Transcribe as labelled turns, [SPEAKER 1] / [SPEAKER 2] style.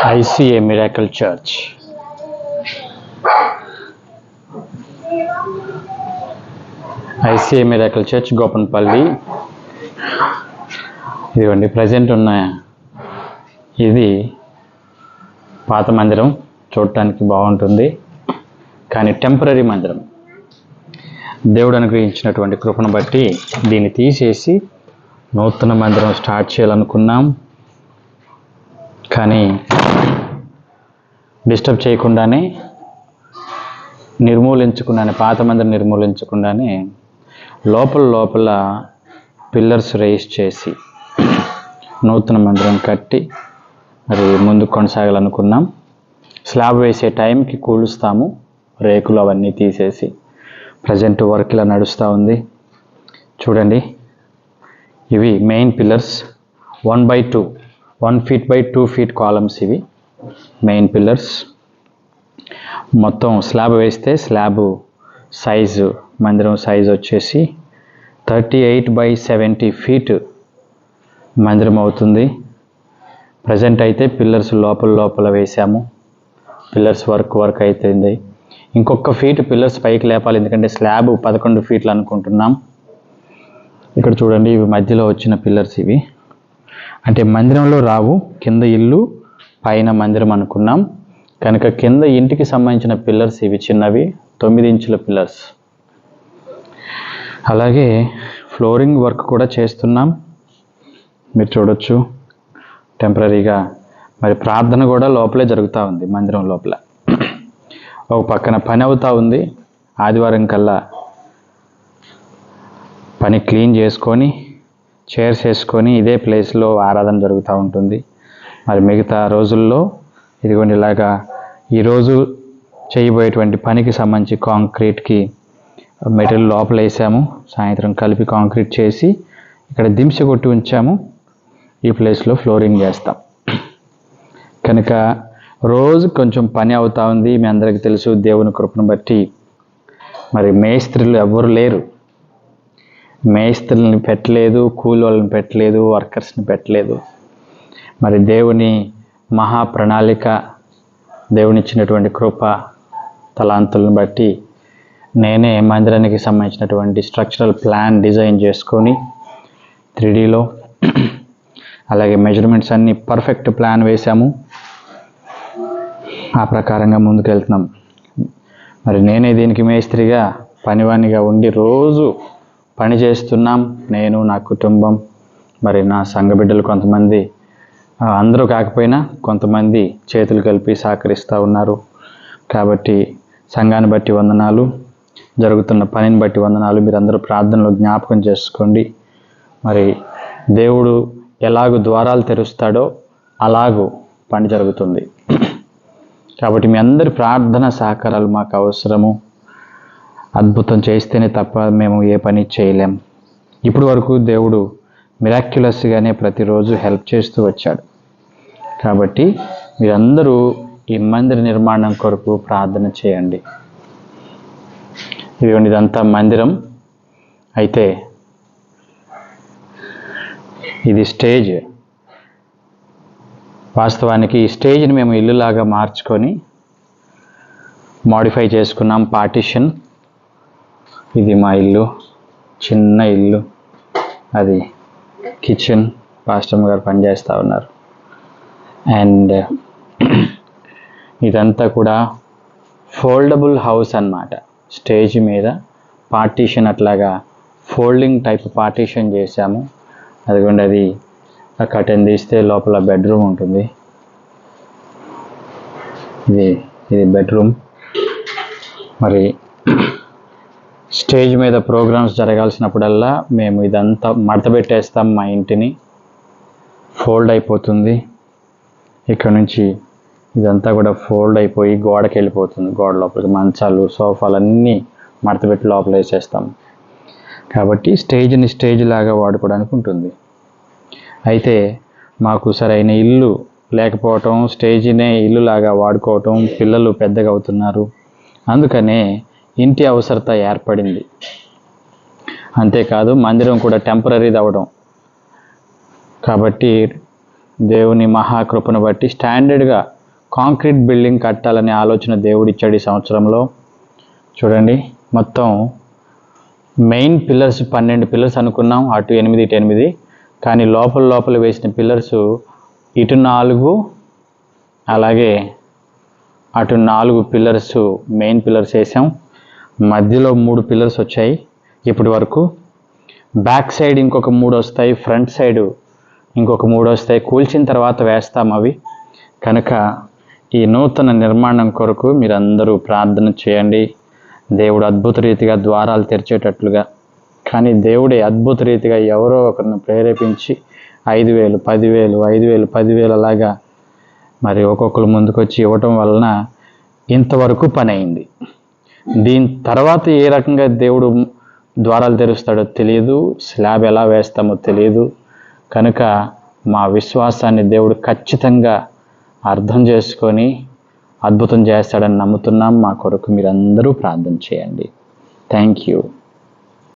[SPEAKER 1] ICA MIRACLE CHURCH. ICA MIRACLE CHURCH Gopanpally. ఇదిగోండి present ఉన్న ఇది పాత మందిరం, చూడటానికి బాగుంటుంది కానీ టెంపరీ మందిరం. దేవుడు అనుగ్రహించినటువంటి కృపను బట్టి దీన్ని తీసేసి నూతన మందిరం స్టార్ట్ చేయాలనుకున్నాం. కానీ డిస్టర్బ్ చేయకుండానే పాత మందిరం నిర్మూలించకుండానే లోపల పిల్లర్స్ రేస్ చేసి నూతన మందిరం కట్టి మరి ముందుకు కొనసాగాలనుకున్నాం. స్లాబ్ వేసే టైంకి కూలుస్తాము, రేకులు అవన్నీ తీసేసి. ప్రజెంట్ వర్క్ ఇలా నడుస్తూ ఉంది. చూడండి, ఇవి main pillars 1x2 1 feet by 2 feet columns. ఇవి మెయిన్ పిల్లర్స్. మొత్తం స్లాబ్ వేస్తే స్లాబ్ సైజు, మందిరం సైజు వచ్చేసి 38 by 70 feet మందిరం అవుతుంది. ప్రజెంట్ అయితే పిల్లర్స్ లోపల వేసాము. పిల్లర్స్ వర్క్ అవుతుంది. ఇంకొక ఫీట్ పిల్లర్స్ పైకి లేపాలి, ఎందుకంటే స్లాబ్ 11 feet అనుకుంటున్నాం. ఇక్కడ చూడండి, ఇవి మధ్యలో వచ్చిన పిల్లర్స్. ఇవి అంటే మందిరంలో రావు, కింద ఇల్లు పైన మందిరం అనుకున్నాం కనుక కింద ఇంటికి సంబంధించిన పిల్లర్స్ ఇవి చిన్నవి 9 ఇంచుల పిల్లర్స్. అలాగే ఫ్లోరింగ్ వర్క్ కూడా చేస్తున్నాం, మీరు చూడొచ్చు టెంపరీగా. మరి ప్రార్థన కూడా లోపలే జరుగుతూ ఉంది మందిరం లోపల. ఒక పక్కన పని అవుతూ ఉంది. ఆదివారం కల్లా పని క్లీన్ చేసుకొని చైర్స్ వేసుకొని ఇదే ప్లేస్లో ఆరాధన జరుగుతూ ఉంటుంది. మరి మిగతా రోజుల్లో ఇదిగోండి ఇలాగా ఈరోజు చేయబోయేటువంటి పనికి సంబంధించి కాంక్రీట్కి మెటీరియల్ లోపల వేసాము. సాయంత్రం కలిపి కాంక్రీట్ చేసి ఇక్కడ దింశ కొట్టి ఉంచాము. ఈ ప్లేస్లో ఫ్లోరింగ్ చేస్తాం. కనుక రోజు కొంచెం పని అవుతూ ఉంది. మీ అందరికీ తెలుసు, దేవుని కృపను బట్టి మరి మేస్త్రీలు ఎవ్వరు లేరు. మేస్త్రుల్ని పెట్టలేదు, కూలి వాళ్ళని పెట్టలేదు, వర్కర్స్ని పెట్టలేదు. మరి దేవుని మహా ప్రణాళిక, దేవునిచ్చినటువంటి కృప తలాంతులను బట్టి నేనే మందిరానికి సంబంధించినటువంటి స్ట్రక్చరల్ ప్లాన్ డిజైన్ చేసుకొని 3Dలో అలాగే మెజర్మెంట్స్ అన్నీ పర్ఫెక్ట్ ప్లాన్ వేసాము. ఆ ప్రకారంగా ముందుకు వెళ్తున్నాం. మరి నేనే దీనికి మేస్త్రిగా పనివానిగా ఉండి రోజు పని చేస్తున్నాం. నేను, నా కుటుంబం, మరి నా సంఘ బిడ్డలు కొంతమంది, అందరూ కాకపోయినా కొంతమంది చేతులు కలిపి సహకరిస్తూ ఉన్నారు. కాబట్టి సంఘాన్ని బట్టి వందనాలు, జరుగుతున్న పనిని బట్టి వందనాలు. మీరందరూ ప్రార్థనలో జ్ఞాపకం చేసుకోండి. మరి దేవుడు ఎలాగూ ద్వారాలు తెరుస్తాడో అలాగూ పని జరుగుతుంది. కాబట్టి మీ అందరి ప్రార్థన సహకారాలు మాకు అవసరము. అద్భుతం చేస్తేనే తప్ప మేము ఏ పని చేయలేం. ఇప్పటి వరకు దేవుడు మిరాక్యులస్గానే ప్రతిరోజు హెల్ప్ చేస్తూ వచ్చాడు. కాబట్టి మీరందరూ ఈ మందిర నిర్మాణం కొరకు ప్రార్థన చేయండి. ఇదంతా మందిరం అయితే ఇది స్టేజ్. వాస్తవానికి ఈ స్టేజ్ని మేము ఇల్లులాగా మార్చుకొని మాడిఫై చేసుకున్నాం. పార్టిషన్. ఇది మా ఇల్లు, చిన్న ఇల్లు. అది కిచెన్. పాస్టర్ గారు పనిచేస్తూ ఉన్నారు. అండ్ ఇదంతా కూడా ఫోల్డబుల్ హౌస్ అన్నమాట. స్టేజ్ మీద పార్టీషన్ అట్లాగా ఫోల్డింగ్ టైప్ పార్టీషన్ చేశాము. అదిగోండి, అది ఆ కర్టెన్ తీస్తే లోపల బెడ్రూమ్ ఉంటుంది. ఇది బెడ్రూమ్. మరి స్టేజ్ మీద ప్రోగ్రామ్స్ జరగాల్సినప్పుడల్లా మేము ఇదంతా మడత పెట్టేస్తాం. మా ఇంటిని ఫోల్డ్ అయిపోతుంది. ఇక్కడ నుంచి ఇదంతా కూడా ఫోల్డ్ అయిపోయి గోడకి వెళ్ళిపోతుంది. గోడ లోపలికి మంచాలు, సోఫాలు అన్నీ మడత పెట్టి లోపల వేసేస్తాం. కాబట్టి స్టేజ్ని స్టేజ్ లాగా వాడుకోవడానికి ఉంటుంది. అయితే మాకు సరైన ఇల్లు లేకపోవటం, స్టేజ్నే ఇల్లులాగా వాడుకోవటం, పిల్లలు పెద్దగా అవుతున్నారు, అందుకనే ఇంటి అవసరత ఏర్పడింది. అంతేకాదు మందిరం కూడా టెంపరీది అవ్వడం. కాబట్టి దేవుని మహాకృపను బట్టి స్టాండర్డ్గా కాంక్రీట్ బిల్డింగ్ కట్టాలనే ఆలోచన దేవుడిచ్చాడు ఈ సంవత్సరంలో. చూడండి, మొత్తం మెయిన్ పిల్లర్స్ 12 పిల్లర్స్ అనుకున్నాం, అటు 8 ఇటు 8, కానీ లోపల వేసిన పిల్లర్స్ ఇటు 4 అలాగే అటు 4 పిల్లర్స్ మెయిన్ పిల్లర్స్ వేసాం. మధ్యలో 3 పిల్లర్స్ వచ్చాయి ఇప్పటి వరకు. బ్యాక్ సైడ్ ఇంకొక 3 వస్తాయి, ఫ్రంట్ సైడ్ ఇంకొక 3 వస్తాయి. కూల్చిన తర్వాత వేస్తాం అవి. కనుక ఈ నూతన నిర్మాణం కొరకు మీరందరూ ప్రార్థన చేయండి. దేవుడు అద్భుత రీతిగా ద్వారాలు తెరిచేటట్లుగా. కానీ దేవుడే అద్భుత రీతిగా ఎవరో ఒకరిని ప్రేరేపించి 5,000, 10,000, 5,000, 10,000 అలాగా మరి ఒక్కొక్కరు ముందుకు వచ్చి ఇవ్వటం వలన ఇంతవరకు పని అయింది. దీని తర్వాత ఏ రకంగా దేవుడు ద్వారాలు తెరుస్తాడో తెలియదు, స్లాబ్ ఎలా వేస్తామో తెలియదు. కనుక మా విశ్వాసాన్ని దేవుడు ఖచ్చితంగా అర్థం చేసుకొని అద్భుతం చేస్తాడని నమ్ముతున్నాం. మా కొరకు మీరందరూ ప్రార్థన చేయండి. Thank you.